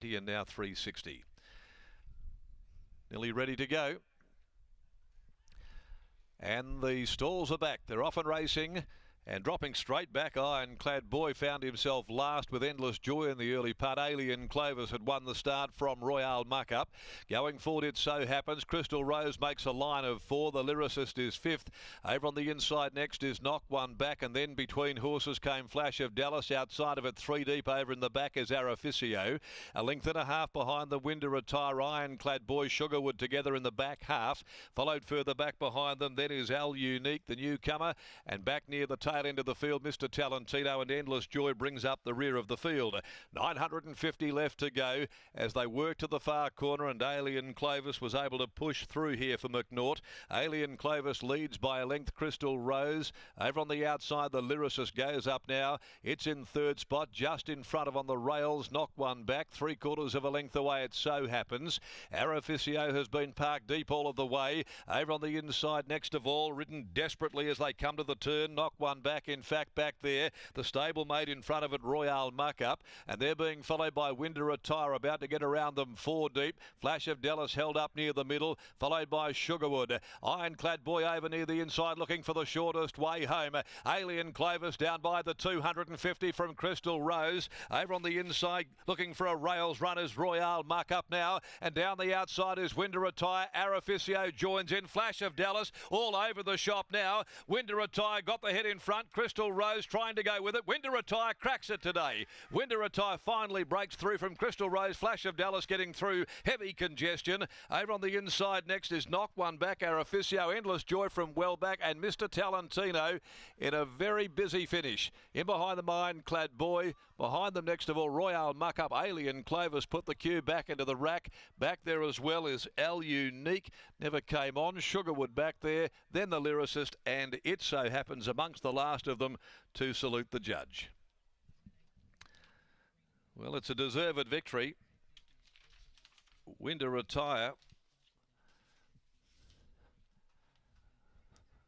and now 360. Nearly ready to go. And the stalls are back. They're off and racing. And dropping straight back, Ironclad Boy found himself last with Endless Joy in the early part. Alien Clovis had won the start from Royale Muck-Up. Going forward, It So Happens. Crystal Rose makes a line of 4. The Lyricist is 5th. Over on the inside next is Knock One Back. And then between horses came Flash of Dallas. Outside of it, 3 deep over in the back is Araficio. A length and a half behind the Winter Retire. Ironclad Boy, Sugarwood together in the back half. Followed further back behind them. Then is Al Unique, the newcomer. And back near the tail end of the field, Mr. Talentino, and Endless Joy brings up the rear of the field. 950 left to go as they work to the far corner, and Alien Clovis was able to push through here for McNaught. Alien Clovis leads by a length. Crystal Rose over on the outside. The Lyricist goes up now. It's in third spot, just in front of on the rails. Knock One Back, 3/4 of a length away. It So Happens. Araficio has been parked deep all of the way. Over on the inside next of all, ridden desperately as they come to the turn. Knock One Back, in fact, back there. The stablemate in front of it, Royale Muck-Up, and they're being followed by Winter Retire, about to get around them 4 deep. Flash of Dallas held up near the middle, followed by Sugarwood. Ironclad Boy over near the inside, looking for the shortest way home. Alien Clovis down by the 250 from Crystal Rose. Over on the inside, looking for a rails run is Royale Muck-Up now, and down the outside is Winter Retire. Araficio joins in. Flash of Dallas all over the shop now. Winter Retire got the head in front. Crystal Rose trying to go with it. Winter Retire cracks it today. Winter Retire finally breaks through from Crystal Rose. Flash of Dallas getting through. Heavy congestion. Over on the inside next is Knock One Back. Araficio, Endless Joy from well back, and Mr. Talentino in a very busy finish. In behind the Ironclad Boy. Behind them next of all, Royale Muck-Up. Alien Clovis put the cue back into the rack. Back there as well is Al Unique. Never came on. Sugarwood back there. Then the Lyricist, and It So Happens amongst the last of them to salute the judge. Well, it's a deserved victory. Winter Retire.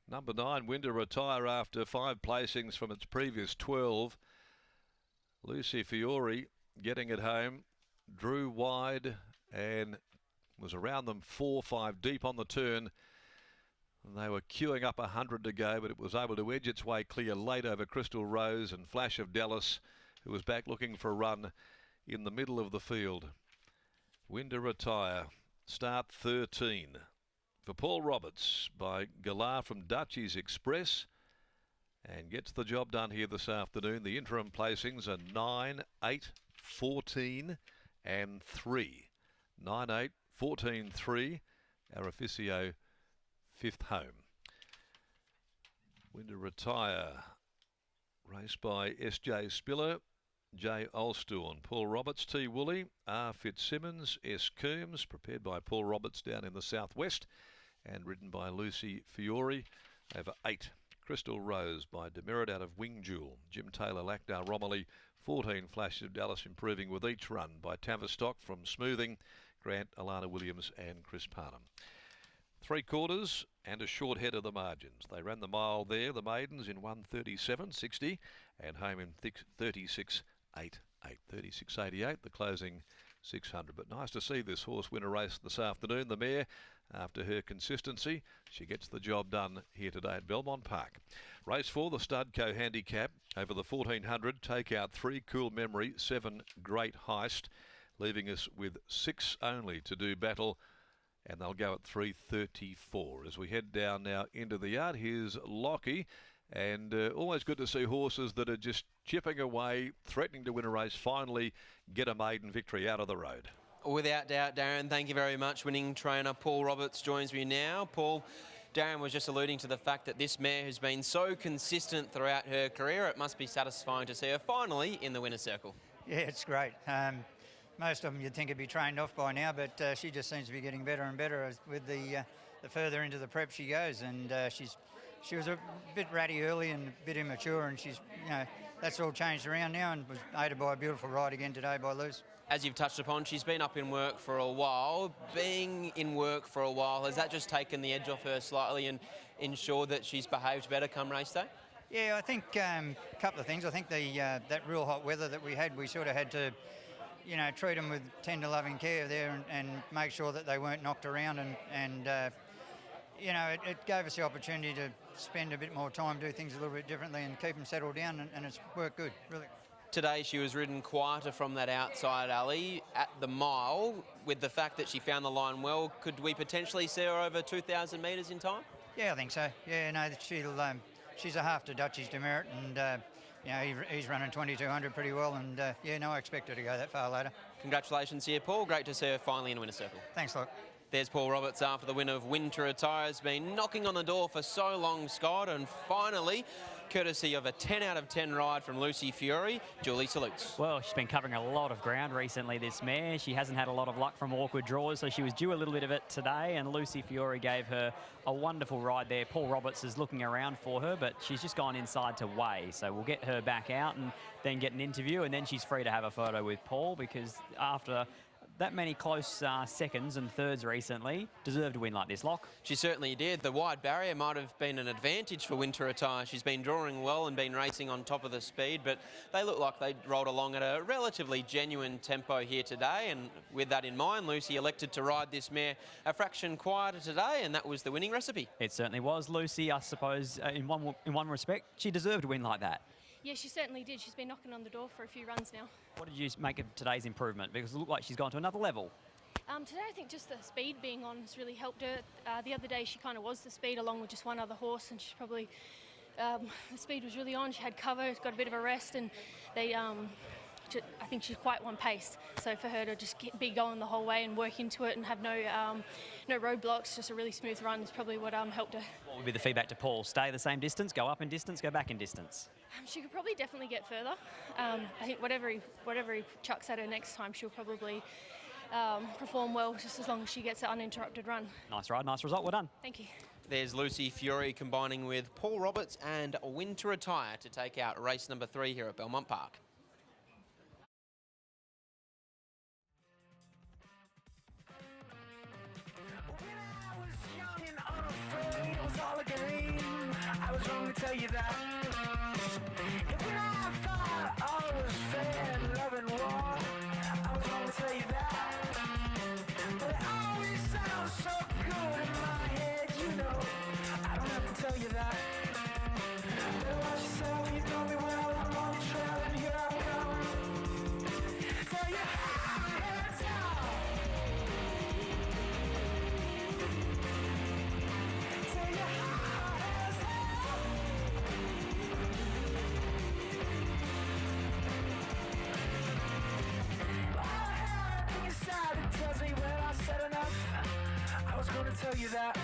Number 9, Winter Retire, after 5 placings from its previous 12. Lucy Fiore getting it home. Drew wide and was around them 4-5 deep on the turn. And they were queuing up 100 to go, but it was able to edge its way clear late over Crystal Rose and Flash of Dallas, who was back looking for a run in the middle of the field. Winter Retire, start 13. For Paul Roberts by Galar from Dutchies Express, and gets the job done here this afternoon. The interim placings are 9, 8, 14 and 3. 9, 8, 14, 3. Araficio 5th home. Winter Retire, raced by S.J. Spiller, J. Olstorn, Paul Roberts, T. Woolley, R. Fitzsimmons, S. Coombs, prepared by Paul Roberts down in the southwest, and ridden by Lucy Fiore. Over 8, Crystal Rose by Demerit out of Wing Jewel, Jim Taylor, Lackdale, Romilly. 14, Flash of Dallas improving with each run by Tavistock from Smoothing, Grant, Alana Williams and Chris Parnham. 3/4 and a short head of the margins. They ran the mile there, the maidens, in 1:37.60 and home in 36.88. 36.88, the closing 600. But nice to see this horse win a race this afternoon. The mare, after her consistency, she gets the job done here today at Belmont Park. Race 4, the Studco Handicap over the 1400. Take out 3, Cool Memory, 7, Great Heist, leaving us with 6 only to do battle. And they'll go at 3:34. As we head down now into the yard, here's Lockie. And always good to see horses that are just chipping away, threatening to win a race, finally get a maiden victory out of the road. Without doubt, Darren, thank you very much. Winning trainer Paul Roberts joins me now. Paul, Darren was just alluding to the fact that this mare has been so consistent throughout her career. It must be satisfying to see her finally in the winner's circle. Yeah, it's great. Most of them you'd think would be trained off by now, but she just seems to be getting better and better with the further into the prep she goes. And she was a bit ratty early and a bit immature, and she's, that's all changed around now and was aided by a beautiful ride again today by Luce. As you've touched upon, she's been up in work for a while. Being in work for a while, has that just taken the edge off her slightly and ensured that she's behaved better come race day? Yeah, I think a couple of things. I think that real hot weather that we had, we sort of had to you know, treat them with tender loving care there and make sure that they weren't knocked around and you know, it gave us the opportunity to spend a bit more time, do things a little bit differently and keep them settled down and it's worked good, really. Today she was ridden quieter from that outside alley at the mile. With the fact that she found the line well, could we potentially see her over 2,000 metres in time? Yeah, I think so. Yeah, no, she's a half to Dutchie's demerit and you know, he's running 2,200 pretty well and yeah, no, I expect her to go that far later. Congratulations here, Paul. Great to see her finally in winner's circle. Thanks, Luke. There's Paul Roberts after the win of Winter Attire. Has been knocking on the door for so long, Scott, and finally, courtesy of a 10 out of 10 ride from Lucy Fury, Julie salutes. Well, she's been covering a lot of ground recently, this mare. She hasn't had a lot of luck from awkward draws, so she was due a little bit of it today, and Lucy Fury gave her a wonderful ride there. Paul Roberts is looking around for her, but she's just gone inside to weigh, so we'll get her back out and then get an interview, and then she's free to have a photo with Paul, because after that many close seconds and thirds recently, deserved a win like this, Lock. She certainly did. The wide barrier might have been an advantage for Winter Attire. She's been drawing well and been racing on top of the speed, but they look like they rolled along at a relatively genuine tempo here today, and with that in mind, Lucy elected to ride this mare a fraction quieter today, and that was the winning recipe. It certainly was. Lucy, I suppose, in one respect, she deserved a win like that. Yeah, she certainly did. She's been knocking on the door for a few runs now. What did you make of today's improvement? Because it looked like she's gone to another level. Today I think just the speed being on has really helped her. The other day she kind of was the speed along with just one other horse, and she's probably, the speed was really on. She had cover, got a bit of a rest, and they, I think she's quite one-paced. So for her to just be going the whole way and work into it and have no roadblocks, just a really smooth run is probably what helped her. What would be the feedback to Paul? Stay the same distance, go up in distance, go back in distance? She could probably definitely get further. I think whatever he chucks at her next time, she'll probably perform well, just as long as she gets an uninterrupted run. Nice ride, nice result, well done. Thank you. There's Lucy Fury combining with Paul Roberts and Winter Attire to take out race number 3 here at Belmont Park. I was wrong to tell you that. And when I thought I was fair and love and war, I was wrong to tell you that. But it always sounds so good in my head, you know. I don't have to tell you that. But watch yourself, you know me well. I'm on the trail and here I come. Tell you how it's all. Tell you how it's all. Inside it tells me when I said enough. I was gonna tell you that.